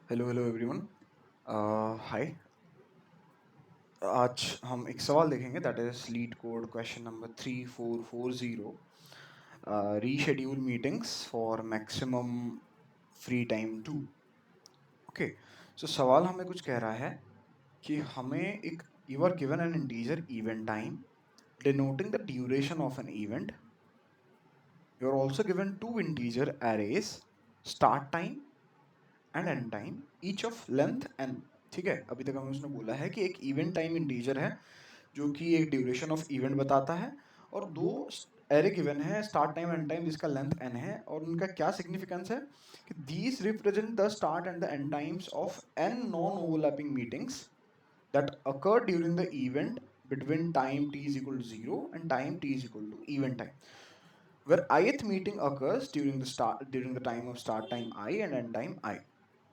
Hello hello everyone. हाय। आज हम एक सवाल देखेंगे that is LeetCode question number 3440। Reschedule meetings for maximum free time two. Okay, so सवाल हमें कुछ कह रहा है कि हमें एक you are given an integer event time denoting the duration of an event. You are also given two integer arrays start time and end time each of length n. ठीक है, अभी तक हमें उसने बोला है कि एक इवेंट टाइम इंटीजर है जो कि एक ड्यूरेशन ऑफ इवेंट बताता है, और दो एरे गिवन है स्टार्ट टाइम एंड टाइम जिसका लेंथ एन है, और उनका क्या सिग्निफिकेंस है कि these represent the start and the end times of N non overlapping meetings that occur during the event between time t is equal to 0 and time t is equal to event time, where ith meeting occurs during the time of start time I and end time I।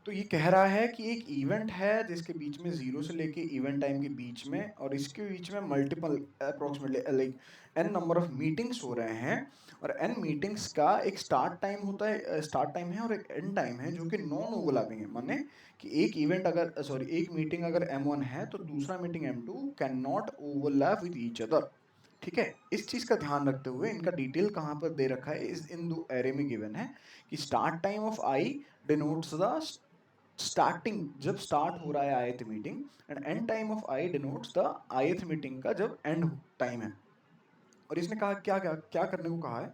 तो ये कह रहा है कि एक event है जिसके बीच में जीरो से लेके इवेंट टाइम के बीच में, और इसके बीच में multiple approximately like an number of meetings हो रहे हैं, और एन मीटिंग्स का एक स्टार्ट टाइम होता है, स्टार्ट टाइम है, और एक एंड टाइम है जो कि नॉन ओवरलैपिंग है। माने कि एक इवेंट अगर सॉरी एक मीटिंग अगर M1 है तो दूसरा meeting M2 can not overlap with each other. ठीक है, इस चीज का ध्यान रखते हुए इनका डिटेल कहाँ पर दे रखा है, इस इन दो एरे में गिवन है कि start time of I denotes the starting जब स्टार्ट हो रहा है आयत meeting, and end time of I denotes the आयत मीटिंग का जब एंड टाइम है। और इसने कहा क्या क्या क्या करने को कहा है,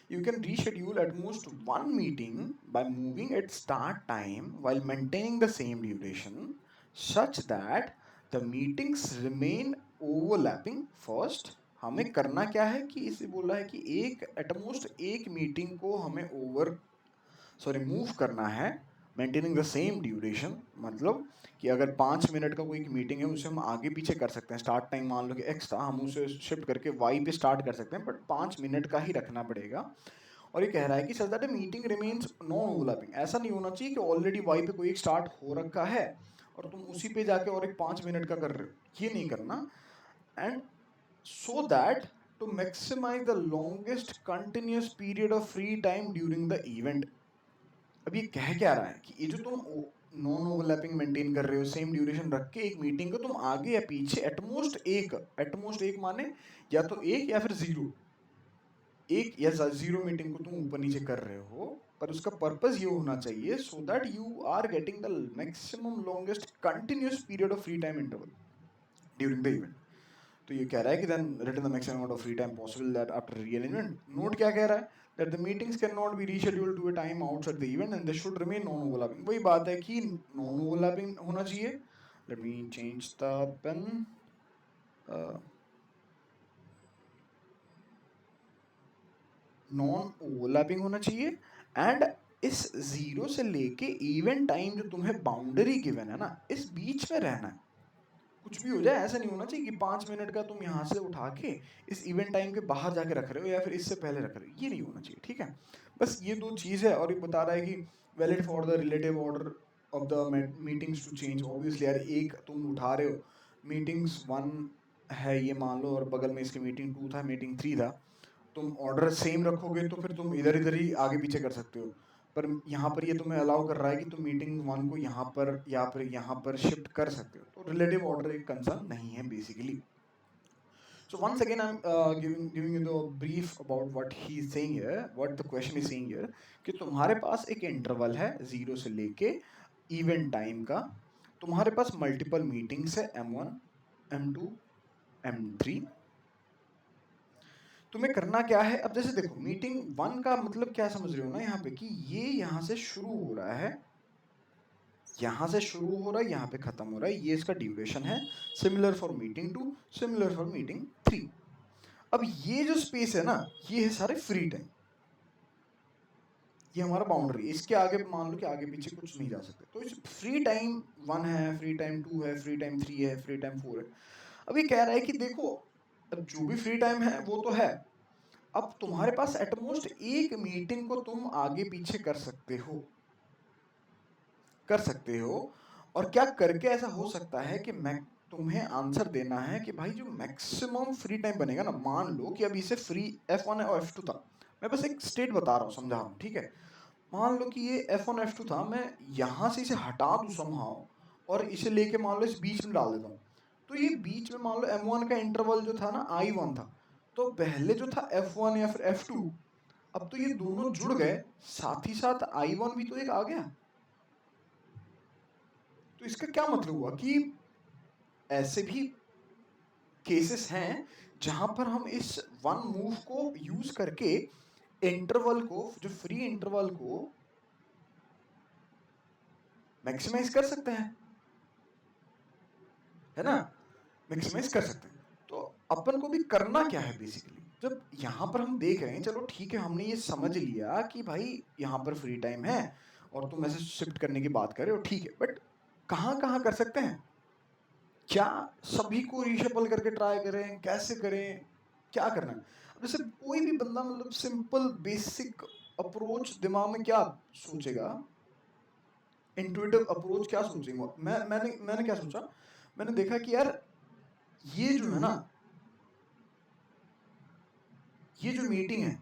you can reschedule at most one meeting by moving its start time while maintaining the same duration such that the meetings remain overlapping first। हमें करना क्या है कि इसे बोला है कि एक एटमोस्ट एक मीटिंग को हमें मूव करना है मेंटेनिंग द सेम ड्यूरेशन। मतलब कि अगर 5 मिनट का कोई मीटिंग है उसे हम आगे पीछे कर सकते हैं, स्टार्ट टाइम मान लो कि एक्स था, हम उसे शिफ्ट करके वाई पे स्टार्ट कर सकते हैं, बट 5 मिनट का ही रखना पड़ेगा। और ये कह रहा है कि such that meeting remains non overlapping. ऐसा नहीं होना चाहिए कि ऑलरेडी वाई पे कोई एक स्टार्ट हो रखा है और तुम उसी पे जाके और एक 5 मिनट का कर रहे हो, ये नहीं करना। And so that to maximize the longest continuous period of free time during the event. अब ये कह क्या रहा है कि ये जो तुम नॉन ओवरलैपिंग मेंटेन कर रहे हो, सेम ड्यूरेशन रख के एक मीटिंग को तुम आगे या पीछे एटमोस्ट एक माने या तो एक या फिर जीरो, एक या जीरो मीटिंग को तुम ऊपर नीचे कर रहे हो, पर उसका पर्पस ये होना चाहिए so that you are getting the maximum longest continuous period of free time interval during the event. तो ये कह रहा है कि then return the maximum amount of free time possible that after rearrangement. Note क्या कह रहा है, that the meetings can not be rescheduled to a time outside the event and they should remain non overlapping. वही बात है कि non overlapping होना चाहिए। Let me change the pen. Non overlapping होना चाहिए, एंड इस जीरो से लेके इवेंट टाइम जो तुम्हें बाउंड्री गिवन है ना, इस बीच में रहना है। कुछ भी हो जाए ऐसा नहीं होना चाहिए कि 5 मिनट का तुम यहाँ से उठा के इस इवेंट टाइम के बाहर जाके रख रहे हो या फिर इससे पहले रख रहे हो, ये नहीं होना चाहिए। ठीक है, बस ये दो चीज़ है। और ये बता रहा है कि valid for the relative order of the meetings to change. Obviously यार, एक तुम उठा रहे हो, मीटिंग्स 1 है ये मान लो, और बगल में इसकी मीटिंग 2 था, मीटिंग 3 था, तुम ऑर्डर सेम रखोगे तो फिर तुम इधर इधर ही आगे पीछे कर सकते हो। पर यहाँ पर ये तुम्हें अलाउ कर रहा है कि तुम मीटिंग 1 को यहाँ पर या फिर यहाँ पर शिफ्ट कर सकते हो, तो रिलेटिव ऑर्डर एक कंसर्न नहीं है basically. So once again, I'm giving you the brief about what he is saying here, what the question is saying here, कि तुम्हारे पास एक इंटरवल है जीरो से लेके इवेंट टाइम का, तुम्हारे पास मल्टीपल मीटिंग्स है M1 M2 M3। तुम्हें करना क्या है, अब जैसे देखो मीटिंग 1 का मतलब क्या समझ रहे हो ना यहाँ पे, कि ये यहाँ से शुरू हो रहा है, यहाँ से शुरू हो रहा है, यहाँ पे खत्म हो रहा है, ये इसका ड्यूरेशन है। Similar for meeting 2, similar for meeting 3। अब ये जो स्पेस है ना, ये है सारे फ्री टाइम, ये हमारा बाउंड्री। इसके आगे मान लो कि आगे पीछे कुछ नहीं जा सकते, तो इस फ्री टाइम 1 है, फ्री टाइम 2 है, फ्री टाइम 3 है, फ्री टाइम 4 है। अब ये कह रहा है कि देखो, अब जो भी फ्री टाइम है वो तो है, अब तुम्हारे पास एटमोस्ट एक मीटिंग को तुम आगे पीछे कर सकते हो। और क्या करके ऐसा हो सकता है कि मैं तुम्हें आंसर देना है कि भाई जो मैक्सिमम फ्री टाइम बनेगा ना, मान लो कि अब इसे फ्री F1 है और F2 था, मैं बस एक स्टेट बता रहा हूँ, समझा रहा हूँ, ठीक है। मान लो कि ये F1 F2 था, मैं यहाँ से इसे हटा दूँ समहाउ और इसे लेके मान लो इस बीच में डाल देता हूँ। तो ये बीच में मान लो M1 का इंटरवल जो था ना I1 था, तो पहले जो था F1 या फिर F2, अब तो ये दोनों जुड़ गए, साथ ही साथ I1 भी तो एक आ गया। तो इसका क्या मतलब हुआ कि ऐसे भी केसेस हैं जहां पर हम इस वन मूव को यूज करके इंटरवल को, जो फ्री इंटरवल को मैक्सिमाइज कर सकते हैं, है ना, मैक्सिमाइज कर सकते हैं। तो अपन को भी करना क्या है बेसिकली, जब यहाँ पर हम देख रहे हैं, चलो ठीक है हमने ये समझ लिया कि भाई यहाँ पर फ्री टाइम है और तुम ऐसे शिफ्ट करने की बात कर रहे हो, ठीक है, बट कहाँ कहाँ कर सकते हैं, क्या सभी को रीशफल करके ट्राई करें, कैसे करें, क्या करना है। अब जैसे कोई भी बंदा मतलब सिंपल बेसिक अप्रोच दिमाग में क्या सोचेगा, इंट्यूटिव अप्रोच क्या सोचेंगे, मैंने मैंने क्या सोचा, मैंने देखा कि यार ये जो है ना, ये जो मीटिंग है,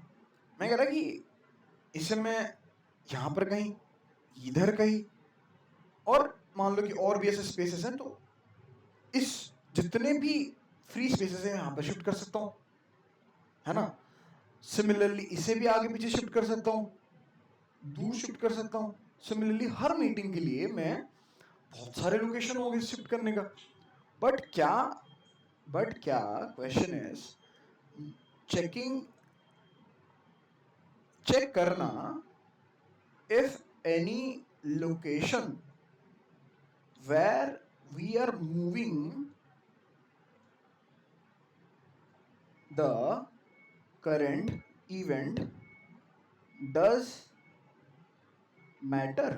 मैं कह रहा कि इसे मैं यहाँ पर कहीं, इधर कहीं, और मान लो कि और भी ऐसे स्पेसेस हैं, तो इस जितने भी फ्री स्पेसेस हैं यहाँ पर शिफ्ट कर सकता हूँ, है ना। सिमिलरली इसे भी आगे पीछे शिफ्ट कर सकता हूँ, दूर शिफ्ट कर सकता हूँ। सिमिलरली हर मीटिंग के लिए मैं बहुत सारे लोकेशन होंगे शिफ्ट करने का। बट क्या क्वेश्चन इज चेकिंग, चेक करना if any location where we are moving the current event does matter।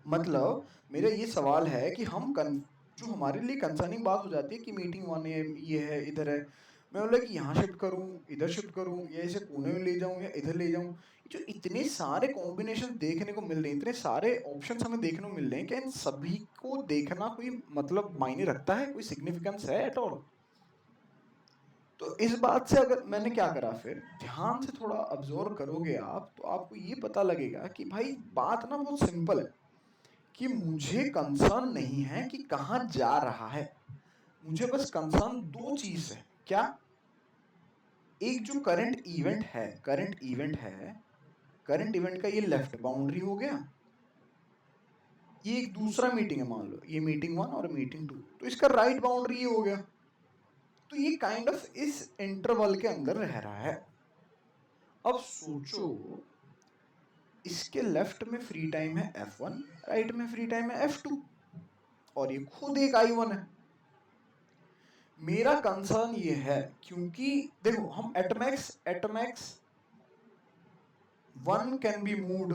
मतलब मेरा ये सवाल है कि जो हमारे लिए कंसर्निंग बात हो जाती है कि मीटिंग वन है, ये है, इधर है, मैं बोला कि यहाँ शिफ्ट करूँ, इधर शिफ्ट करूँ, या इसे कोने में ले जाऊँ या इधर ले जाऊँ, जो इतने सारे कॉम्बिनेशन देखने को मिल रहे हैं, इतने सारे ऑप्शंस हमें देखने को मिल रहे हैं, क्या इन सभी को देखना कोई मतलब मायने रखता है, कोई सिग्निफिकेंस है एट ऑल। तो इस बात से अगर मैंने क्या करा, फिर ध्यान से थोड़ा ऑब्जर्व करोगे आप, तो आपको ये पता लगेगा कि भाई बात ना बहुत सिंपल है, कि मुझे कंसर्न नहीं है कि कहाँ जा रहा है, मुझे बस कंसर्न दो चीज है। क्या, एक जो करंट इवेंट का ये लेफ्ट बाउंड्री हो गया, ये एक दूसरा मीटिंग है, मान लो ये मीटिंग वन और मीटिंग टू, तो इसका राइट बाउंड्री ये हो गया, तो ये काइंड ऑफ इस इंटरवल के अंदर रह रहा है। अब सोचो, इसके लेफ्ट में फ्री टाइम है F1, राइट में फ्री टाइम है F2, और ये खुद एक I1 है। मेरा कंसर्न ये है, क्योंकि देखो हम एटमैक्स वन कैन बी मूव्ड,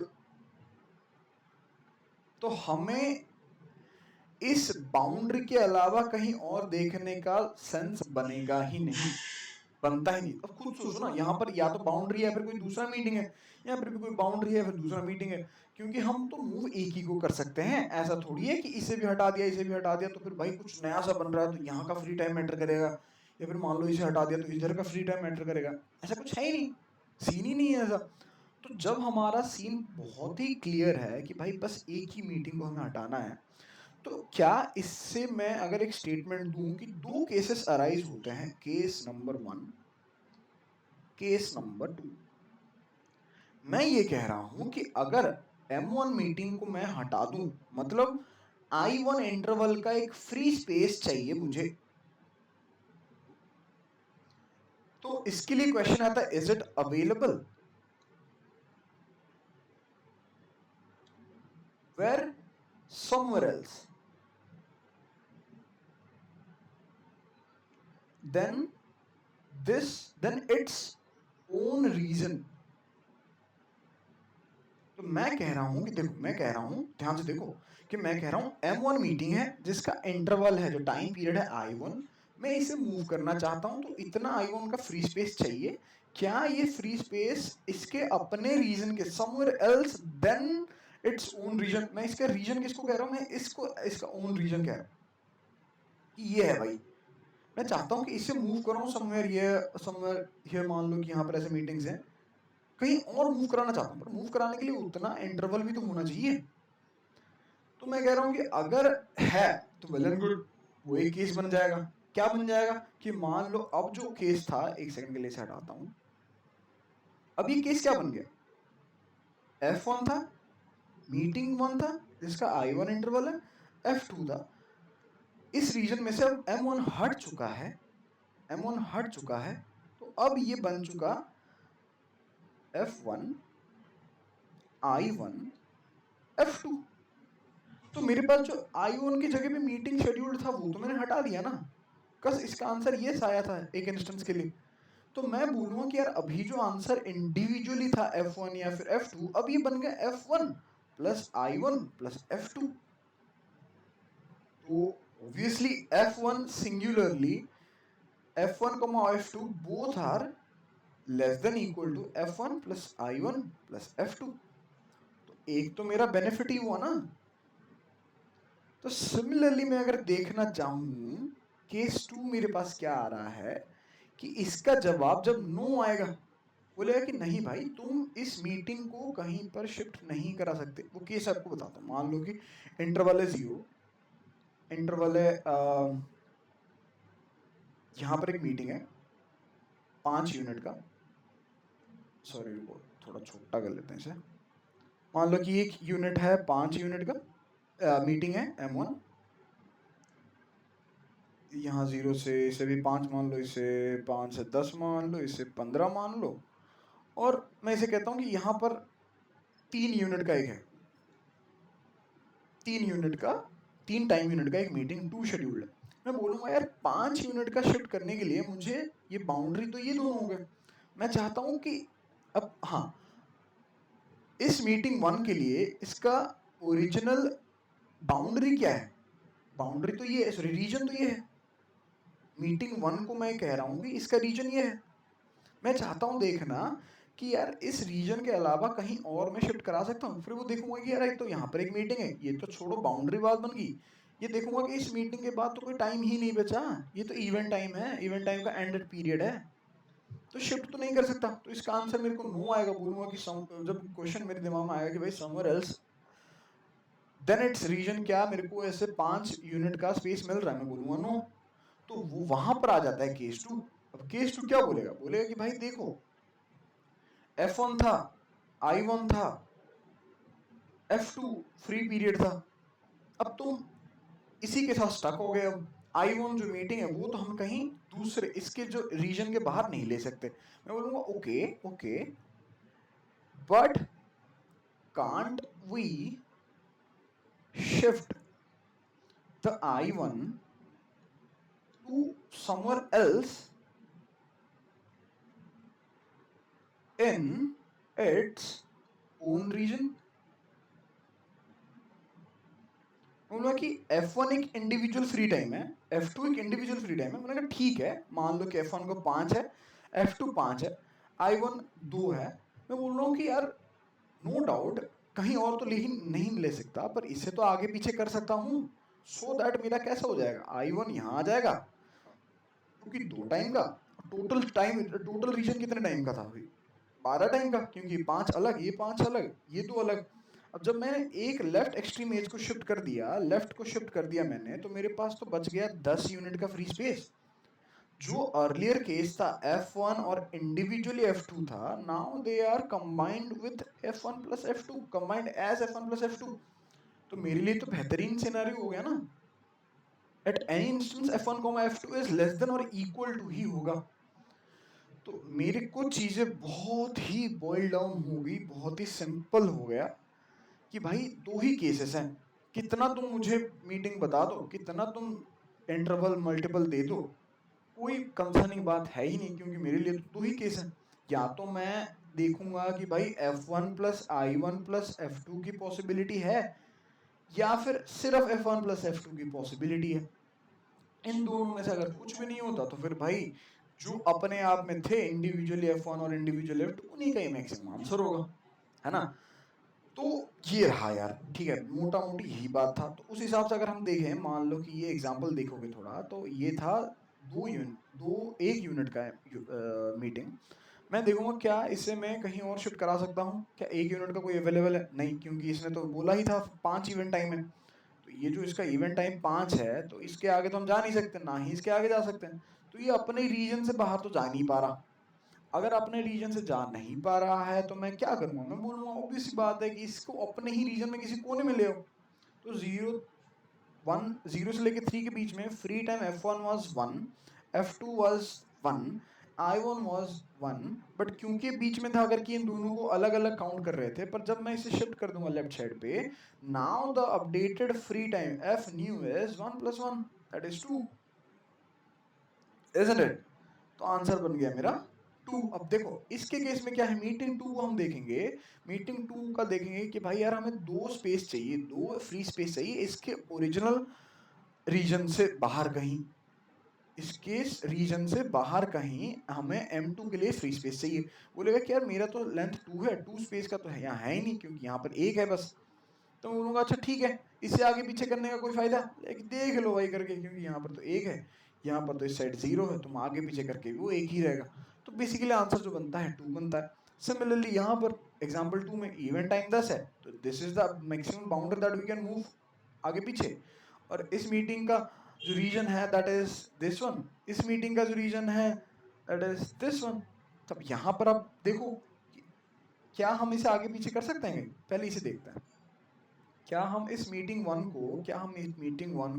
तो हमें इस बाउंड्री के अलावा कहीं और देखने का सेंस बनेगा ही नहीं, बनता ही नहीं। अब खुद सोचो ना, यहाँ पर या तो बाउंड्री है फिर कोई दूसरा मीटिंग है, यहाँ पर भी कोई बाउंड्री है फिर दूसरा मीटिंग है, क्योंकि हम तो मूव एक ही को कर सकते हैं, ऐसा थोड़ी है कि इसे भी हटा दिया इसे भी हटा दिया तो फिर भाई कुछ नया सा बन रहा है, तो यहाँ का फ्री टाइम मैटर करेगा, या फिर मान लो इसे हटा दिया तो इधर का फ्री टाइम मैटर करेगा, ऐसा कुछ है ही नहीं, सीन ही नहीं है ऐसा। तो जब हमारा सीन बहुत ही क्लियर है कि भाई बस एक ही मीटिंग को हमें हटाना है, तो क्या इससे मैं अगर एक स्टेटमेंट दूं कि दो केसेस अराइज होते हैं, case number one, case number two, मैं ये कह रहा हूं कि अगर M1 मीटिंग को मैं हटा दूं, मतलब I1 इंटरवल का एक फ्री स्पेस चाहिए मुझे, तो इसके लिए क्वेश्चन आता है, is it available where somewhere else, then then its own region. तो मैं कह रहा हूं कि देखो, मैं कह रहा हूं ध्यान से देखो, कि मैं कह रहा हूं M1 मीटिंग है जिसका इंटरवल है, जो टाइम पीरियड है I1, मैं इसे मूव करना चाहता हूं, तो इतना I1 का फ्री स्पेस चाहिए। क्या ये फ्री स्पेस इसके अपने रीजन के somewhere else then its own region, मैं इसका रीजन किसको कह रहा हूं, मैं इसको इसका ओन रीजन कह रहा हूं कि ये है भाई, मैं चाहता हूं कि इसे मूव करूं समवेयर, ये समवेयर, ये मान लो कि यहाँ पर ऐसे मीटिंग्स हैं, कहीं और मूव कराना चाहता हूँ, पर मूव कराने के लिए उतना इंटरवल भी तो होना चाहिए। तो मैं कह रहा हूँ कि अगर है तो वेल एंड गुड, वो एक केस बन जाएगा। क्या बन जाएगा कि मान लो अब जो केस था, एक सेकंड के लिए इसे हटाता हूँ, अब ये केस क्या बन गया, F1 था, मीटिंग 1 था जिसका I1 इंटरवल है, F2 था। इस रीजन में से अब M1 हट चुका है, M1 हट चुका है, तो अब ये बन चुका F1 I1 F2। तो मेरे पास जो I1 की जगह पे मीटिंग शेड्यूल्ड था वो तो मैंने हटा दिया ना, कस इसका आंसर ये आया था एक इंस्टेंस के लिए। तो मैं बोलूंगा कि यार अभी जो आंसर इंडिविजुअली था F1 या फिर F2, अब ये बन गया F1 plus I1 plus F2। तो obviously F1 singularly, F1 F2 both are less than equal to F1 plus I1 plus F2। तो एक तो मेरा बेनिफिट ही हुआ ना। तो सिमिलरली मैं अगर देखना चाहूं केस 2 मेरे पास क्या आ रहा है कि इसका जवाब जब नो आएगा, बोलेगा कि नहीं भाई तुम इस मीटिंग को कहीं पर शिफ्ट नहीं करा सकते। वो केस आपको बताता हूँ। मान लो कि इंटरवल है 0, इंटरवल है यहाँ पर एक मीटिंग है 5 यूनिट का, सॉरी रुको थोड़ा छोटा कर लेते हैं इसे। मान लो कि एक यूनिट है 5 यूनिट का, मीटिंग है M1, यहाँ 0 से इसे भी 5 मान लो, इसे 5 से 10 मान लो, इसे 15 मान लो, और मैं इसे कहता हूँ कि यहाँ पर 3 यूनिट का एक है, 3 यूनिट का, 3 टाइम यूनिट का एक मीटिंग 2 शेड्यूल्ड है। मैं बोलूँगा यार 5 यूनिट का शिफ्ट करने के लिए मुझे ये बाउंड्री तो ये दोनों हो गए। मैं चाहता हूँ कि अब हाँ, इस मीटिंग 1 के लिए इसका ओरिजिनल बाउंड्री क्या है, बाउंड्री तो ये है, सॉरी रीजन तो ये है। मीटिंग 1 को मैं कह रहा हूँ कि इसका रीजन ये है। मैं चाहता हूँ देखना कि यार इस रीजन के अलावा कहीं और मैं शिफ्ट करा सकता हूँ। फिर वो देखूंगा कि यार एक तो यहाँ पर एक मीटिंग है, ये तो छोड़ो बाउंड्री बात बन गई। ये देखूंगा कि इस मीटिंग के बाद तो कोई टाइम ही नहीं बचा, ये तो इवेंट टाइम है, इवेंट टाइम का एंडेड पीरियड है, तो शिफ्ट तो नहीं कर सकता। तो इसका आंसर मेरे को नो आएगा। बोलूंगा कि जब क्वेश्चन मेरे दिमाग में आएगा कि भाई somewhere else, then its region क्या, मेरे को ऐसे 5 यूनिट का स्पेस मिल रहा है, मैं बोलूंगा नो। तो वो वहां पर आ जाता है केस 2। अब केस 2 क्या बोलेगा, बोलेगा कि भाई देखो F1 था, I1 था, F2 फ्री पीरियड था, अब तुम इसी के साथ स्टक हो गए। अब I1 जो मीटिंग है वो तो हम कहीं दूसरे इसके जो रीजन के बाहर नहीं ले सकते। मैं बोलूंगा okay okay, but can't we shift the I1 to somewhere else in its own region. बोला कि F1 एक इंडिविजुअल फ्री टाइम है, F2 एक इंडिविजुअल फ्री टाइम है। मैंने कहा ठीक है, मान लो कि F1 को 5 है, F2 5 है, I1 2 है। मैं बोल रहा हूँ कि यार नो डाउट कहीं और तो लेकिन नहीं ले सकता, पर इसे तो आगे पीछे कर सकता हूँ, सो दैट मेरा कैसा हो जाएगा, I1 यहाँ आ जाएगा क्योंकि 2 टाइम का, टोटल रीजन कितने टाइम का था अभी, 12 टाइम का, क्योंकि 5 अलग, ये 5 अलग, ये 2 अलग। अब जब मैंने एक लेफ्ट एक्सट्रीम एज को शिफ्ट कर दिया, लेफ्ट को शिफ्ट कर दिया मैंने, तो मेरे पास तो बच गया 10 यूनिट का फ्री स्पेस। जो अर्लियर केस था F1 और इंडिविजुअली F2 था, now they are combined with F1 plus F2, combined as F1 plus F2। तो मेरे लिए तो बेहतरीन सिनेरियो हो गया ना। At any instance F1 F2 is less than और इक्वल टू ही होगा। तो मेरे को चीजें बहुत ही बॉइल डाउन हो गई, बहुत ही सिंपल हो गया कि भाई 2 ही केसेस हैं, कितना तुम मुझे मीटिंग बता दो, कितना तुम इंटरवल मल्टीपल दे दो, कोई कंसर्निंग बात है ही नहीं, क्योंकि मेरे लिए तो 2 ही केस हैं। या तो मैं देखूंगा कि भाई F1 plus I1 plus F2 की पॉसिबिलिटी है, या फिर सिर्फ F1 प्लस F2 की पॉसिबिलिटी है। इन दोनों में से अगर कुछ भी नहीं होता तो फिर भाई जो अपने आप में थे इंडिविजुअली F1 और इंडिविजुअल F2, उन्हीं का ही मैक्सिमम आंसर होगा, है ना। तो ये रहा यार, ठीक है, मोटा मोटी यही बात था। तो उस हिसाब से अगर हम देखें, मान लो कि ये एग्जांपल देखोगे थोड़ा, तो ये था 2 यूनिट, 1 यूनिट का मीटिंग। मैं देखूंगा क्या इसे मैं कहीं और शिफ्ट करा सकता हूँ, क्या एक यूनिट का कोई अवेलेबल है, नहीं, क्योंकि इसने तो बोला ही था 5 इवेंट टाइम है। तो ये जो इसका इवेंट टाइम 5 है, तो इसके आगे तो हम जा नहीं सकते, ना ही इसके आगे जा सकते हैं। तो ये अपने रीजन से बाहर तो जा नहीं पा रहा। अगर अपने रीजन से जा नहीं पा रहा है तो मैं क्या करूंगा, मैं बोलूंगा ऑब्वियस सी बात है कि इसको अपने ही रीजन में किसी कोने में ले आओ। तो 0 से लेके 3 के बीच में free time F1 was 1, F2 was 1, I1 was 1, but क्योंकि बीच में था अगर कि इन दोनों को अलग अलग काउंट कर रहे थे, पर जब मैं इसे शिफ्ट कर दूंगा लेफ्ट साइड पे, now the updated free time F new is 1 plus 1, that is 2, isn't it? तो आंसर बन गया मेरा 2। अब देखो इसके केस में क्या है, मीटिंग 2 को हम देखेंगे। मीटिंग 2 का देखेंगे कि भाई यार हमें 2 स्पेस चाहिए, 2 फ्री स्पेस चाहिए इसके ओरिजिनल रीजन से बाहर कहीं, इसके रीजन से बाहर कहीं हमें M2 के लिए फ्री स्पेस चाहिए। बोलेगा कि यार मेरा तो लेंथ 2 है, 2 स्पेस का तो है यहाँ है ही नहीं, क्योंकि यहाँ पर एक है बस। तो मैं बोलूँगा अच्छा ठीक है, इससे आगे पीछे करने का कोई फायदा, लेकिन देख लो भाई करके, क्योंकि यहाँ पर तो एक है, यहाँ पर तो इस साइड 0 है, तुम आगे पीछे करके भी वो एक ही रहेगा। तो बेसिकली आंसर जो बनता है 2 बनता है। सिमिलरली यहाँ पर एग्जाम्पल 2 में इवेंट टाइम 10 है, तो this is the maximum boundary that we can move आगे पीछे। और इस मीटिंग का जो रीजन है दैट इज दिस वन, इस मीटिंग का जो रीजन है दैट इज दिस वन। तब यहाँ पर आप देखो क्या हम इसे आगे पीछे कर सकते हैं, पहले इसे देखते हैं। क्या हम इस मीटिंग वन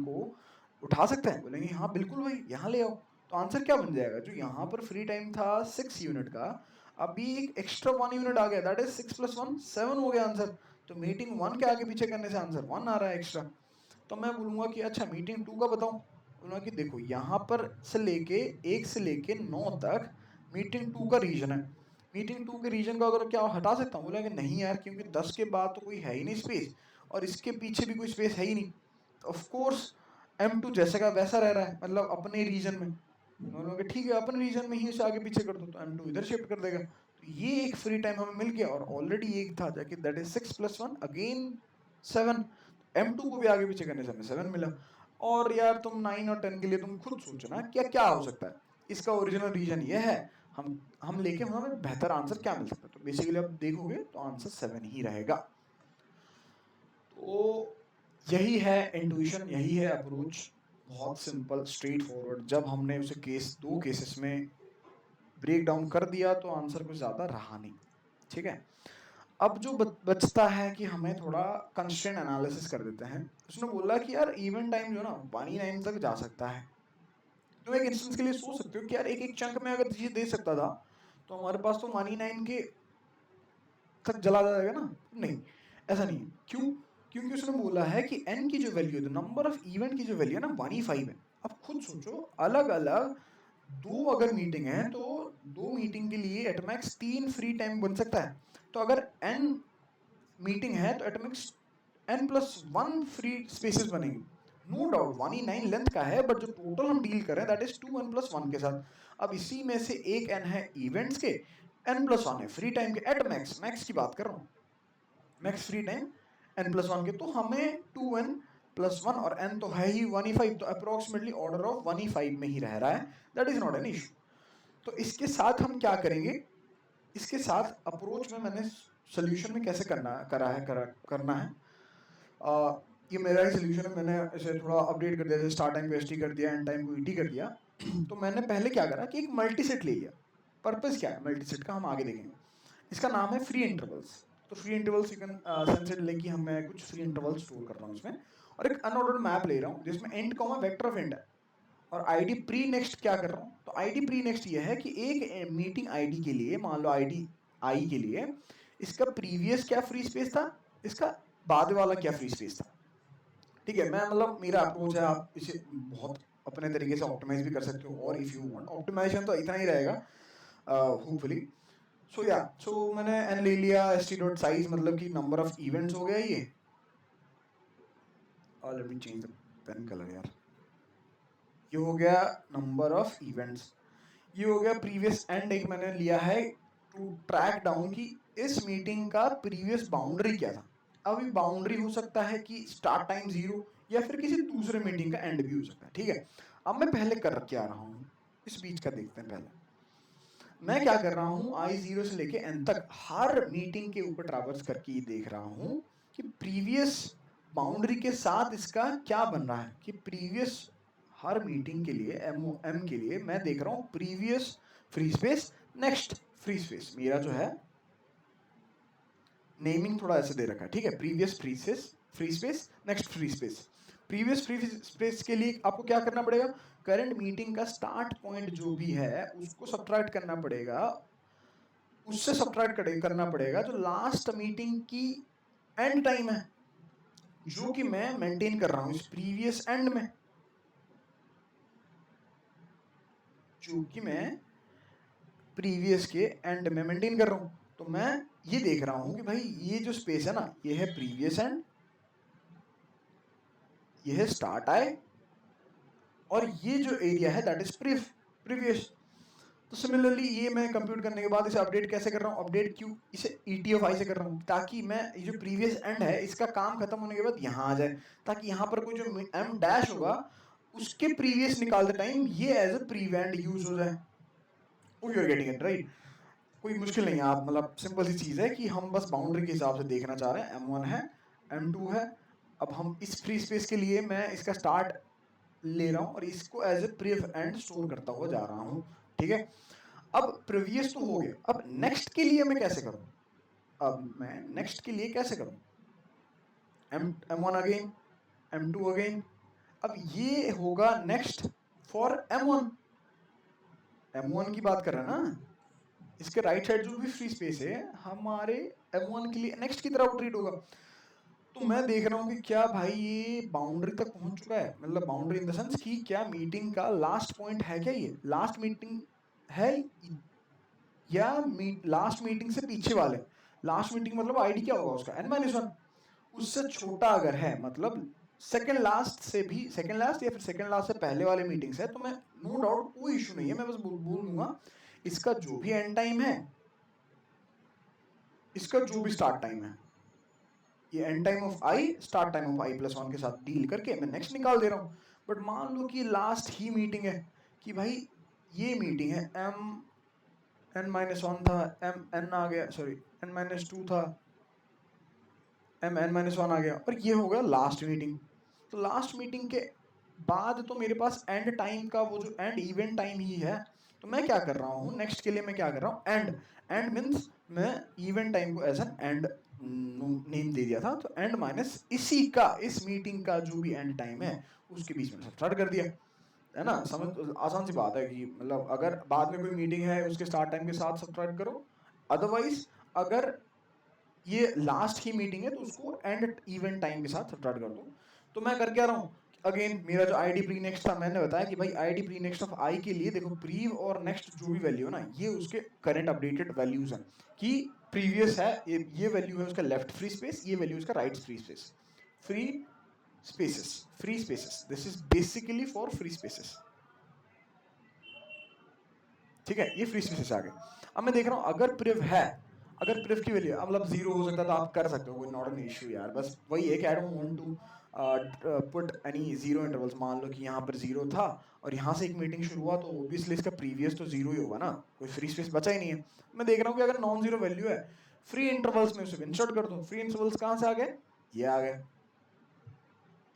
को उठा सकते हैं, बोलेंगे हाँ बिल्कुल भाई यहाँ ले आओ। तो आंसर क्या बन जाएगा, जो यहाँ पर फ्री टाइम था 6 यूनिट का, अभी एक एक्स्ट्रा 1 यूनिट आ गया, दैट इज 6 + 1 7 हो गया आंसर। तो मीटिंग 1 के आगे पीछे करने से आंसर 1 आ रहा है एक्स्ट्रा। तो मैं बोलूंगा कि अच्छा मीटिंग 2 का बताऊं, बोलूंगा कि देखो यहाँ पर से लेके 1 से लेके 9 तक मीटिंग 2 का रीजन है। मीटिंग 2 के रीजन का अगर क्या हटा सकता हूँ, बोला कि नहीं यार, क्योंकि 10 के बाद तो कोई है ही नहीं स्पेस, और इसके पीछे भी कोई स्पेस है ही नहीं। तो ऑफ कोर्स M2 जैसे का वैसा रह रहा है, मतलब अपने रीजन में। बोलोगे ठीक है अपने रीजन में ही उसे आगे पीछे कर दो, तो M2 इधर शिफ्ट कर देगा। तो ये एक फ्री टाइम हमें मिल गया, और ऑलरेडी एक था जाके दैट इज 6 + 1 अगेन 7। M2 को भी आगे पीछे करने से हमें 7 मिला। और यार तुम 9 और 10 के लिए तुम खुद सोचो ना क्या क्या हो सकता है। इसका ओरिजिनल रीजन ये है, हम लेके हमें बेहतर आंसर क्या मिल सकता है। तो बेसिकली आप देखोगे तो आंसर 7 ही रहेगा। तो यही है इंट्यूशन, यही है अप्रोच, बहुत सिंपल स्ट्रेट फॉरवर्ड। जब हमने उसे केस 2 केसेस में ब्रेक डाउन कर दिया तो आंसर कुछ ज़्यादा रहा नहीं। ठीक है, अब जो बचता है कि हमें थोड़ा कंस्ट्रेंट एनालिसिस कर देते हैं। उसने बोला कि यार इवेंट टाइम जो ना 1 तक जा सकता है। तो एक इंस्टेंस के लिए सोच सकते हो कि यार एक एक चंक में अगर चीज़ दे सकता था, तो हमारे पास तो 1 के तक जला जाएगा ना। नहीं, ऐसा नहीं है। क्यों? क्योंकि उसने बोला है कि n की जो वैल्यू है, नंबर ऑफ इवेंट की जो वैल्यू है ना 1E5 है। अब खुद सोचो, अलग अलग 2 अगर मीटिंग है तो 2 मीटिंग के लिए एटमैक्स 3 फ्री टाइम बन सकता है। तो अगर n मीटिंग है तो एटमैक्स n+1 फ्री स्पेसेस बनेंगे। नो डाउट 1E9 लेंथ का है, बट जो टोटल हम डील कर रहे हैं दैट इज 2n+1 के साथ। अब इसी में से एक n है इवेंट्स के, n+1 है फ्री टाइम के, एट मैक्स, मैक्स की बात कर रहा हूँ, मैक्स फ्री टाइम n+1 के। तो हमें 2n+1 और n तो है ही 1E5, तो अप्रोक्सीमेटली ऑर्डर ऑफ 1E5 में ही रह रहा है, that is not an issue. तो इसके साथ हम क्या करेंगे, इसके साथ अप्रोच में मैंने सोल्यूशन में कैसे करना है, ये मेरा ही सोल्यूशन है। मैंने इसे थोड़ा अपडेट कर दिया, जैसे स्टार्ट टाइम को एसटी कर दिया, एंड टाइम को ईटी कर दिया। तो मैंने पहले क्या करा कि एक मल्टी सेट ले लिया। पर्पस क्या है मल्टी सेट का, हम आगे देखेंगे। इसका नाम है फ्री इंटरवल्स। तो free intervals you can sense it like कि मैं कुछ फ्री इंटरवल स्टोर कर रहा हूँ इसमें, और एक अनऑर्डर्ड मैप ले रहा हूँ जिसमें and comma vector of and है, और आईडी प्री नेक्स्ट क्या कर रहा हूँ। तो आईडी प्री नेक्स्ट ये है कि एक मीटिंग आईडी के लिए, मान लो आईडी आई के लिए, इसका प्रीवियस क्या फ्री स्पेस था, इसका बाद वाला क्या फ्री स्पेस था। ठीक है, मैं मतलब मेरा अप्रोच है, आप इसे बहुत अपने तरीके से ऑप्टिमाइज भी कर सकते हो, और इफ यू वांट ऑप्टिमाइजेशन तो इतना ही रहेगा होपफुली। सो मैंने एन ले लिया, st डॉट साइज मतलब कि नंबर ऑफ इवेंट्स हो गया ये। Let me change the pen colour यार। ये हो गया नंबर ऑफ इवेंट्स, ये हो गया प्रीवियस एंड। एक मैंने लिया है टू ट्रैक डाउन कि इस मीटिंग का प्रीवियस बाउंड्री क्या था। अभी बाउंड्री हो सकता है कि स्टार्ट टाइम 0, या फिर किसी दूसरे मीटिंग का एंड भी हो सकता है। ठीक है, अब मैं पहले कर क्या रहा हूँ, इस बीच का देखते हैं पहले। मैं क्या कर रहा हूँ, I0 से लेके n तक हर मीटिंग के ऊपर ट्रैवर्स करके ये देख रहा हूँ कि प्रीवियस बाउंड्री के साथ इसका क्या बन रहा है, कि प्रीवियस हर मीटिंग के लिए m के लिए मैं देख रहा हूँ previous free space next free space. मेरा जो है नेमिंग थोड़ा ऐसे दे रखा है, ठीक है, previous free space next free space. Previous free space के लिए आपको क्या करना पड़ेगा, करंट मीटिंग का स्टार्ट पॉइंट जो भी है उसको सब्ट्रैक्ट करना पड़ेगा, उससे सब्ट्रैक्ट करना पड़ेगा जो लास्ट मीटिंग की एंड टाइम है, जो कि मैं मेंटेन कर रहा हूं इस प्रीवियस एंड में, जो कि मैं प्रीवियस के एंड में मेंटेन कर रहा हूं। तो मैं ये देख रहा हूं कि भाई ये जो स्पेस है ना, ये है प्रीवियस एंड, ये है स्टार्ट आई, और ये जो एरिया है दैट इज प्रीवियस। तो सिमिलरली ये मैं कंप्यूट करने के बाद इसे अपडेट कैसे कर रहा हूँ, अपडेट क्यू इसे ET(i) से कर रहा हूँ, ताकि मैं ये जो प्रीवियस एंड है इसका काम खत्म होने के बाद यहाँ आ जाए, ताकि यहाँ पर कोई जो m डैश होगा उसके प्रीवियस निकालते टाइम ये एज ए प्रीवेंड यूज हो जाए। You are getting it right. कोई मुश्किल नहीं है, आप मतलब सिंपल सी चीज है कि हम बस बाउंड्री के हिसाब से देखना चाह रहे हैं, M1 है M2 है। अब हम इस फ्री स्पेस के लिए मैं इसका स्टार्ट ले रहा हूँ और इसको as a prev end store करता हुआ जा रहा हूँ, ठीक है। अब प्रीवियस तो हो गया, अब नेक्स्ट के लिए मैं कैसे करूं, अब मैं नेक्स्ट के लिए कैसे करूं, M1 अगेन M2 अगेन। अब ये होगा नेक्स्ट फॉर M1 की बात कर रहे हैं ना, इसके राइट साइड जो भी फ्री स्पेस है हमारे M1 के लिए नेक्स्ट की तरह वो ट्रीट होगा। तो मैं देख रहा हूँ कि क्या भाई ये बाउंड्री तक पहुंच चुका है, मतलब बाउंड्री इन द सेंस कि क्या मीटिंग का लास्ट पॉइंट है, क्या ये लास्ट मीटिंग है या लास्ट मीटिंग से पीछे वाले, लास्ट मीटिंग मतलब आईडी क्या होगा उसका n-1, उससे छोटा अगर है मतलब सेकंड लास्ट से भी, सेकंड लास्ट या फिर सेकंड लास्ट से पहले वाले मीटिंग्स है, तो मैं नो डाउट कोई इशू नहीं है, मैं बस बोल दूंगा इसका जो भी एंड टाइम है, इसका जो भी स्टार्ट टाइम है, ये and time of I start time of I+1 के साथ डील करके मैं नेक्स्ट निकाल दे रहा हूँ। बट मान लो कि लास्ट ही मीटिंग है, कि भाई ये मीटिंग है n-1 था, n आ गया, सॉरी n-2 था, n-1 आ गया, और ये हो गया लास्ट मीटिंग। तो लास्ट मीटिंग के बाद तो मेरे पास एंड टाइम का वो जो एंड इवेंट टाइम ही है। तो मैं क्या कर रहा हूँ नेक्स्ट के लिए, मैं क्या कर रहा हूँ, एंड मीन्स मैं इवेंट टाइम को एज एन एंड नेम दे दिया था, तो एंड माइनस इसी का, इस मीटिंग का जो भी एंड टाइम है उसके बीच में सब्ट्रैक्ट कर दिया, है ना। समझ आसान सी बात है कि मतलब अगर बाद में कोई मीटिंग है उसके स्टार्ट टाइम के साथ सब्ट्रैक्ट करो, अदरवाइज अगर ये लास्ट ही मीटिंग है तो उसको एंड इवेंट टाइम के साथ सब्ट्रैक्ट कर दो। तो मैं कर क्या रहा हूँ, अगेन मेरा जो आईडी प्री नेक्स्ट था, मैंने बताया कि भाई आईडी प्री नेक्स्ट ऑफ आई के लिए देखो प्रीव और नेक्स्ट जो भी वैल्यू है ना, ये उसके करंट अपडेटेड वैल्यूज हैं, कि प्रीवियस है ये वैल्यू है उसका लेफ्ट फ्री स्पेस, ये वैल्यू उसका right free space, free free spaces, this is basically for free spaces, ठीक है, ये फ्री स्पेसेस आ गए। अब मैं देख रहा हूँ अगर प्रिव है, अगर प्रिव की वैल्यू मतलब 0 हो सकता है तो आप कर सकते हो, कोई नॉट एन इशू यार, बस वही है कि I don't want to put any zero intervals. मान लो कि यहाँ पर 0 था और यहाँ से एक मीटिंग शुरू हुआ, तो ऑब्वियसली इसका प्रीवियस तो 0 ही होगा ना, कोई फ्री स्पेस बचा ही नहीं है। मैं देख रहा हूँ कि अगर नॉन जीरो वैल्यू है, फ्री इंटरवल्स में उसे इंसर्ट कर दूं, फ्री इंटरवल्स कहाँ से आ गए, ये आ गए,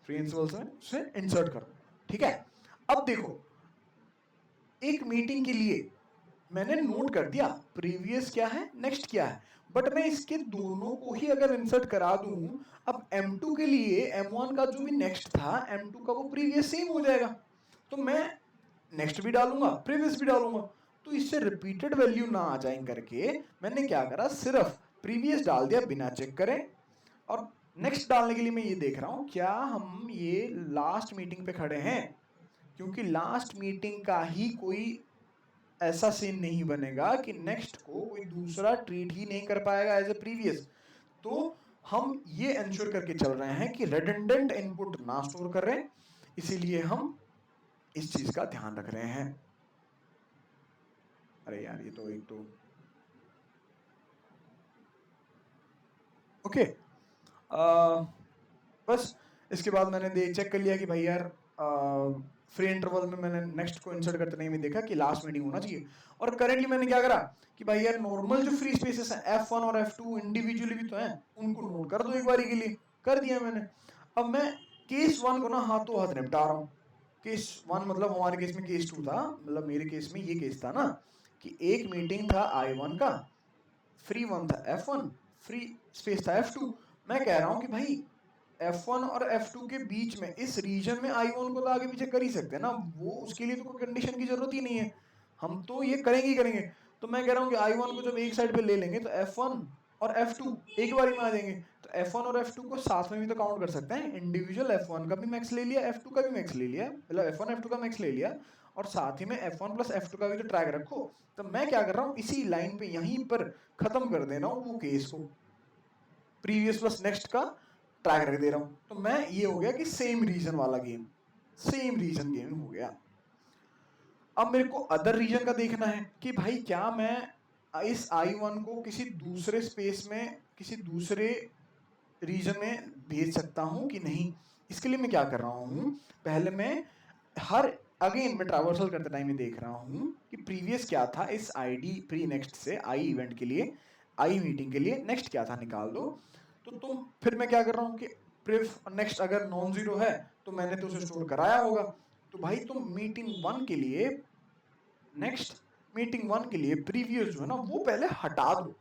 फ्री इंटरवल्स में उसे इंसर्ट कर दो, ठीक है। अब देखो एक मीटिंग के लिए मैंने नोट कर दिया प्रीवियस क्या है नेक्स्ट क्या है, बट मैं इसके दोनों को ही अगर इंसर्ट करा दूं, अब M2 के लिए M1 का जो भी नेक्स्ट था M2 का वो प्रीवियस सेम हो जाएगा, तो मैं नेक्स्ट भी डालूंगा प्रीवियस भी डालूंगा, तो इससे रिपीटेड वैल्यू ना आ जाए करके मैंने क्या करा, सिर्फ प्रीवियस डाल दिया बिना चेक करे, और नेक्स्ट डालने के लिए मैं ये देख रहा हूं क्या हम ये लास्ट मीटिंग पे खड़े हैं, क्योंकि लास्ट मीटिंग का ही कोई ऐसा सीन नहीं बनेगा कि नेक्स्ट को कोई दूसरा ट्रीट ही नहीं कर पाएगा एज ए प्रीवियस। तो हम ये इंश्योर करके चल रहे हैं कि रेडंडेंट इनपुट ना स्टोर कर रहे हैं, इसीलिए हम इस चीज का ध्यान रख रहे हैं। अरे यार ये तो एक तो ओके, बस इसके बाद मैंने चेक कर लिया कि भाई यार फ्री इंटरवल में मैंने नेक्स्ट को इंसर्ट करते नहीं, मैं देखा कि लास्ट मीटिंग होना चाहिए। और करेंटली मैंने क्या करा कि भाई यार नॉर्मल जो फ्री स्पेसेस हैं F1 और F2 इंडिविजुअली भी तो हैं, उनको नोट कर दो एक बारी के लिए। कर दिया मैंने। अब मैं केस 1 को ना हाथों हाथ निपटा रहा हूँ। केस 1 मतलब हमारे केस में केस 2 था, मतलब मेरे केस में ये केस था ना कि एक मीटिंग था I1 का, फ्री 1 था F1, फ्री स्पेस था F2। मैं कह रहा हूँ कि भाई F1 और F2 के बीच में इस रीजन में I1 को तो आगे पीछे कर ही सकते हैं ना, वो उसके लिए तो कोई कंडीशन की जरूरत ही नहीं है, हम तो ये करेंगे ही करेंगे। तो मैं कह रहा हूँ कि I1 को जब एक साइड पे ले लेंगे तो F1 और F2 एक बारी में आ जाएंगे, तो F1 और F2 को साथ में भी तो काउंट कर सकते हैं। इंडिविजुअल F1 का भी मैक्स ले लिया, F2 का भी मैक्स ले लिया, मतलब F1 F2 का मैक्स ले लिया, और साथ ही में F1 प्लस F2 का भी तो ट्रैक रखो। तो मैं क्या कर रहा हूँ, इसी लाइन पे यहीं पर खत्म कर दे रहा हूँ वो केस को, प्रीवियस प्लस नेक्स्ट का ट्रैक रख दे रहा हूँ। तो मैं ये हो गया कि सेम रीजन वाला गेम, सेम रीजन गेम हो गया। अब मेरे को अदर रीजन का देखना है कि भाई क्या मैं इस I1 को किसी दूसरे स्पेस में, किसी दूसरे रीजन में भेज सकता हूँ कि नहीं। इसके लिए मैं क्या कर रहा हूँ, पहले मैं हर अगेन मैं ट्रावर्सल करते टाइम में देख रहा हूँ कि प्रीवियस क्या था इस ID प्री नेक्स्ट से, आई इवेंट के लिए, आई मीटिंग के लिए नेक्स्ट क्या था निकाल दो। तो तुम फिर मैं क्या कर रहा हूँ कि प्रिव नेक्स्ट अगर नॉन जीरो है तो मैंने तो उसे स्टोर कराया होगा। तो भाई तुम मीटिंग 1 के लिए, नेक्स्ट मीटिंग 1 के लिए प्रीवियस जो है ना वो पहले हटा दो।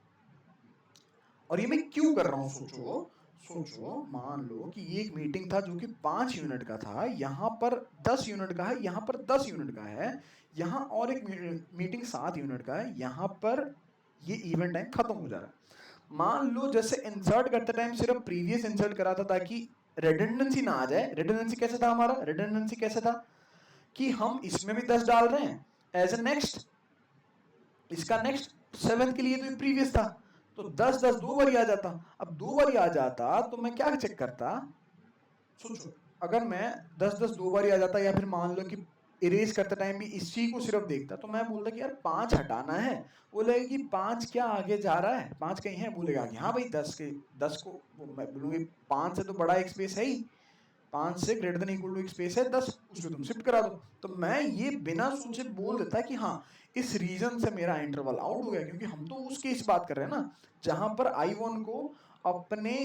और ये मैं क्यों कर रहा हूँ, सोचो सोचो, मान लो कि ये एक मीटिंग था जो कि 5 यूनिट का था, यहाँ पर 10 यूनिट का है, यहाँ पर 10 यूनिट का है, यहाँ और एक मीटिंग 7 यूनिट का है, यहाँ पर ये इवेंट टाइम खत्म हो जा रहा है। मान लो जैसे इंसर्ट करते टाइम सिर्फ प्रीवियस इंसर्ट करा था ताकि रेडंडेंसी ना आ जाए। रेडंडेंसी कैसे था हमारा, रेडंडेंसी कैसे था कि हम इसमें भी 10 डाल रहे हैं एज ए नेक्स्ट, इसका नेक्स्ट 7 के लिए तो प्रीवियस था, तो 10 10 दो बार आ जाता। अब दो बार आ जाता तो मैं क्या चेक करता, सोचो अगर मैं 10 10 दो बार आ जाता, या फिर मान लो कि इरेज करते टाइम भी इसी को सिर्फ देखता, तो मैं बोलता कि यार 5 हटाना है, बोलेगा कि 5 क्या आगे जा रहा है, 5 कहीं है, बोलेगा कि हाँ भाई 10 के 10 को, मैं बोलूंगी 5 से तो बड़ा एक स्पेस है ही, 5 से ग्रेटर देन इक्वल टू एक स्पेस है 10, उसमें तुम शिफ्ट करा दो। तो मैं ये बिना सोचे बोल देता कि हाँ इस रीजन से मेरा इंटरवल आउट हो गया, क्योंकि हम तो उस केस बात कर रहे हैं ना जहां पर I1 को अपने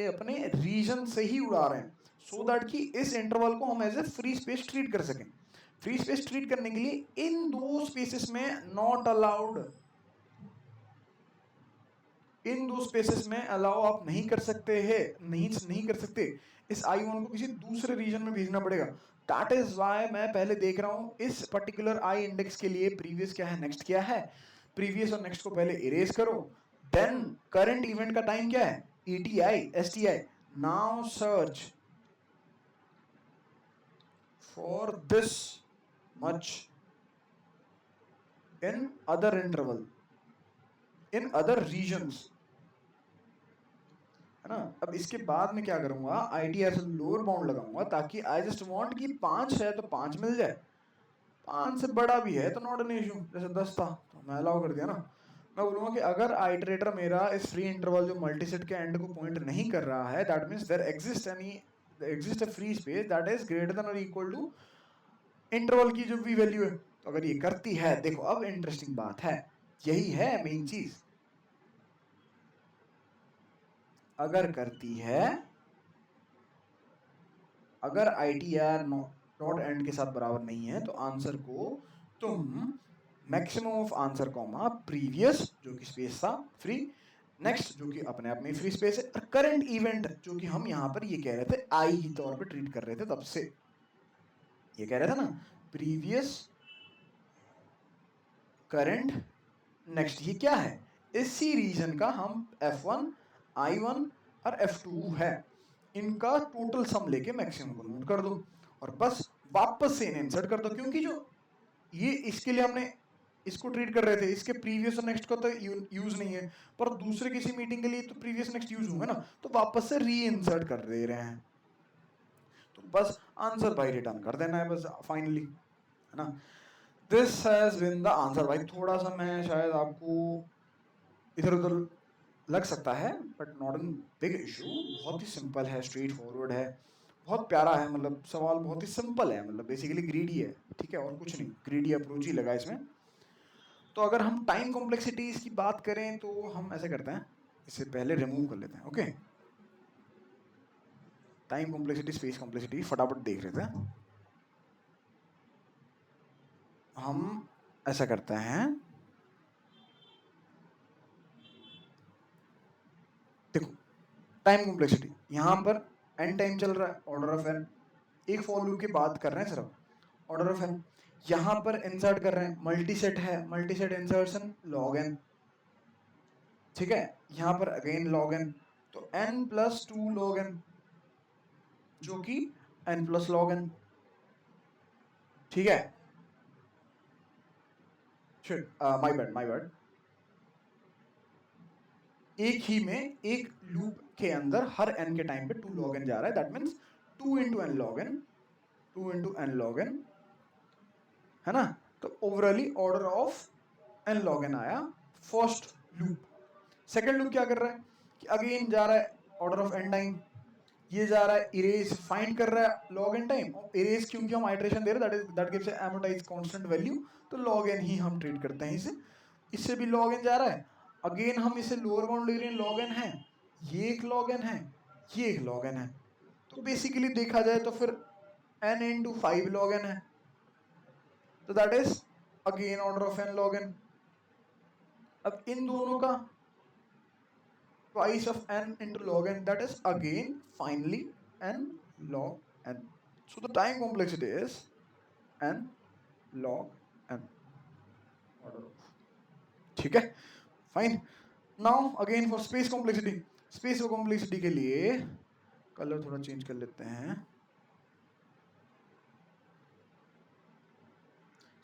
अपने रीजन से ही उड़ा रहे हैं, सो दैट कि इस इंटरवल को हम as a free space treat कर सकें। फ्री स्पेस ट्रीट करने के लिए इन दो स्पेसेस में नॉट अलाउड, इन दो स्पेसेस में अलाउ आप नहीं कर सकते हैं, नहीं कर सकते, इस I1 को किसी दूसरे रीजन में भेजना पड़ेगा। दैट इज व्हाई मैं पहले देख रहा हूं इस पर्टिकुलर आई इंडेक्स के लिए प्रीवियस क्या है, नेक्स्ट क्या है, प्रीवियस और नेक्स्ट को पहले इरेज करो, देन करंट इवेंट का टाइम क्या है, ETI STI, now search for this much in other interval, in other regions, है ना। अब इसके बाद में क्या करूंगा, ITR से लोअर बाउंड लगाऊंगा ताकि आई जस्ट वांट कि 5 है तो 5 मिल जाए, 5 से बड़ा भी है तो नॉट एन इशू, जैसे 10 था तो मैं अलाउ कर दिया ना। मैं बोलूंगा कि अगर आइटरेटर मेरा इस फ्री इंटरवल जो मल्टीसेट के एंड को पॉइंट नहीं कर रहा है, that means there exist a free space that is greater than और इक्वल टू इंटरवल की जो भी वैल्यू है। तो अगर ये करती है, देखो अब इंटरेस्टिंग बात है, यही है मेन चीज, अगर करती है, अगर ITR नॉट एंड के साथ बराबर नहीं है तो आंसर को तुम maximum of answer comma previous जो कि स्पेस था फ्री, नेक्स्ट जो कि अपने आप में फ्री स्पेस है, और करंट इवेंट जो कि हम यहाँ पर ये कह रहे थे आई ही तौर पे ट्रीट कर रहे थे, तब से ये कह रहे थे ना प्रीवियस करंट नेक्स्ट, ये क्या है, इसी रीजन का हम F1 I1 और F2 है, इनका टोटल सम लेके मैक्सिमम को नोट कर दो और बस वापस से इन्हें इंसर्ट कर दो, क्योंकि जो ये इसके लिए हमने इसको ट्रीट कर रहे थे, इसके प्रीवियस और नेक्स्ट का तो यूज नहीं है, पर दूसरे किसी मीटिंग के लिए तो प्रीवियस नेक्स्ट यूज होंगे ना, तो वापस से री इंसर्ट कर दे रहे हैं। तो बस आंसर भाई रिटर्न कर देना है बस फाइनली, है ना। This has been the answer. भाई थोड़ा सा मैं शायद आपको इधर उधर लग सकता है, but not an big issue, बहुत ही सिंपल है, स्ट्रेट फॉरवर्ड है, बहुत प्यारा है, मतलब सवाल बहुत ही सिंपल है, मतलब बेसिकली ग्रीडी है, ठीक है, और कुछ नहीं, ग्रीडी अप्रोच ही लगा इसमें। तो अगर हम टाइम कॉम्प्लेक्सिटी इसकी बात करें तो हम ऐसे करते हैं, इससे पहले रिमूव कर लेते हैं। Okay, time complexity space complexity फटाफट देख लेते हैं। हम ऐसा करते हैं, देखो टाइम कॉम्प्लेक्सिटी यहाँ पर n टाइम चल रहा है, ऑर्डर ऑफ n, एक फॉर लूप की बात कर रहे हैं सिर्फ, ऑर्डर ऑफ n। यहाँ पर इंसर्ट कर रहे हैं, मल्टी सेट है, multi set insertion log n, ठीक है, यहाँ पर अगेन लॉग n, तो n प्लस 2 लॉग n, जो कि n प्लस लॉग n, ठीक है। माय बैड, माय बैड, एक ही में एक लूप के अंदर हर n के टाइम पे 2 लॉग n जा रहा है, that means 2 into n log n, 2 into n log n, है ना। तो overall order of n log n आया फर्स्ट लूप। सेकंड लूप क्या कर रहा है कि अगेन जा रहा है ऑर्डर ऑफ n टाइम, ये जा रहा है इरेज, फाइंड कर रहा है लॉग n टाइम, और इरेज क्योंकि हम आइटरेशन दे रहे हैं, that gives amortise constant value, तो लॉग n ही हम ट्रीट करते हैं इसे। इससे भी लॉग n जा रहा है, अगेन हम इसे लोअर बाउंड ले रहे हैं, लॉग n है, ये एक लॉग n है, ये एक लॉग n है, तो बेसिकली देखा जाए तो फिर n इंटू 5 लॉग n है, तो that is again order of n log n। अब इन दोनों का twice of n into log n, that is again finally n log n. So the time complexity is n log n order of, ठीक है, fine. Now again for space complexity, space complexity के लिए colour थोड़ा change कर लेते हैं।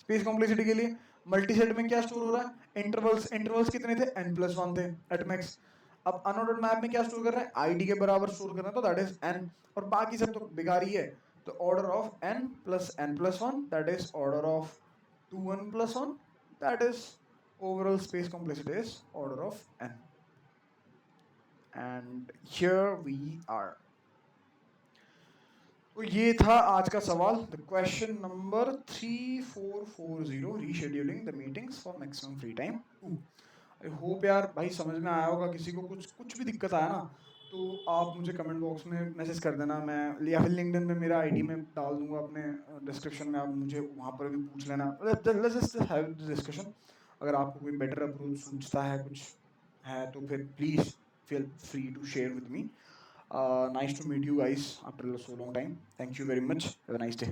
Space complexity के लिए मल्टीसेट में क्या स्टोर हो रहा है, इंटरवल्स, इंटरवल्स कितने थे, n+1 थे एट मैक्स। अब अनऑर्डर्ड मैप में क्या स्टोर कर रहे हैं, आईडी के बराबर स्टोर कर रहे हैं, तो दैट इज n, और बाकी सब तो बेकार ही है, तो order of n plus n+1, that is order of 2n+1, that is overall space complexity is order of n, and here we are. तो ये था आज का सवाल, the question number 3440, rescheduling the meetings for maximum free time 2। I hope यार भाई समझ में आया होगा, किसी को कुछ कुछ भी दिक्कत आया ना तो आप मुझे कमेंट बॉक्स में मैसेज कर देना, मैं या फिर लिंक्डइन में मेरा आईडी में डाल दूंगा अपने डिस्क्रिप्शन में, आप मुझे वहाँ पर भी पूछ लेना, let's just have the discussion. अगर आपको कोई बेटर अप्रोच सूझता है, कुछ है, तो फिर please feel free to share with me. Nice to meet you guys after so long time. Thank you very much. Have a nice day.